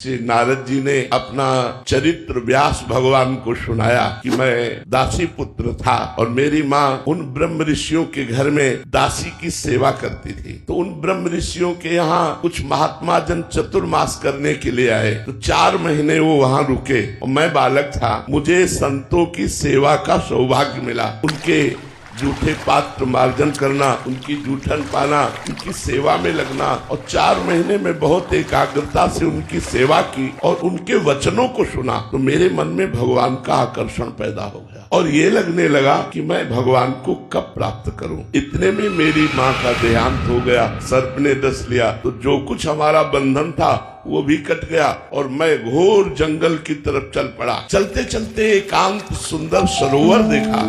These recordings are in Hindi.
श्री नारद जी ने अपना चरित्र व्यास भगवान को सुनाया कि मैं दासी पुत्र था और मेरी माँ उन ब्रह्म ऋषियों के घर में दासी की सेवा करती थी। तो उन ब्रह्म ऋषियों के यहाँ कुछ महात्मा जन चतुर्मास करने के लिए आए, तो 4 महीने वो वहाँ रुके और मैं बालक था। मुझे संतों की सेवा का सौभाग्य मिला, उनके जूठे पात्र मार्जन करना, उनकी जूठन पाना, उनकी सेवा में लगना और 4 महीने में बहुत एकाग्रता से उनकी सेवा की और उनके वचनों को सुना। तो मेरे मन में भगवान का आकर्षण पैदा हो गया और ये लगने लगा कि मैं भगवान को कब प्राप्त करूं। इतने में मेरी माँ का देहांत हो गया, सर्प ने डस लिया। तो जो कुछ हमारा बंधन था वो भी कट गया और मैं घोर जंगल की तरफ चल पड़ा। चलते चलते एकांत सुंदर सरोवर देखा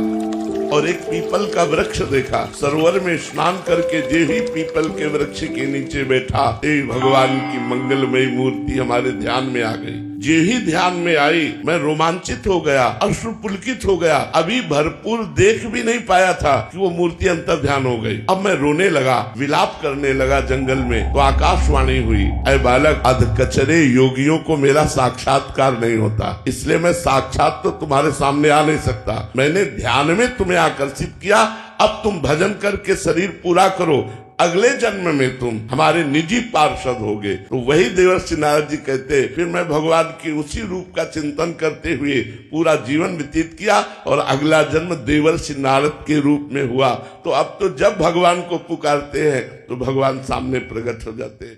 और एक पीपल का वृक्ष देखा। सरोवर में स्नान करके जे ही पीपल के वृक्ष के नीचे बैठा, भगवान की मंगलमयी मूर्ति हमारे ध्यान में आ गई। जे ही ध्यान में आई मैं रोमांचित हो गया, अश्रुपुलकित हो गया। अभी भरपूर देख भी नहीं पाया था कि वो मूर्ति अंतर ध्यान हो गई। अब मैं रोने लगा, विलाप करने लगा जंगल में। तो आकाशवाणी हुई, ऐ बालक, अधकचरे योगियों को मेरा साक्षात्कार नहीं होता, इसलिए मैं साक्षात तो तुम्हारे सामने आ नहीं सकता। मैंने ध्यान में तुम्हें आकर्षित किया, अब तुम भजन करके शरीर पूरा करो, अगले जन्म में तुम हमारे निजी पार्षद होगे। तो वही देवर्षि नारद जी कहते, फिर मैं भगवान की उसी रूप का चिंतन करते हुए पूरा जीवन व्यतीत किया और अगला जन्म देवर्षि नारद के रूप में हुआ। तो अब तो जब भगवान को पुकारते हैं तो भगवान सामने प्रकट हो जाते हैं।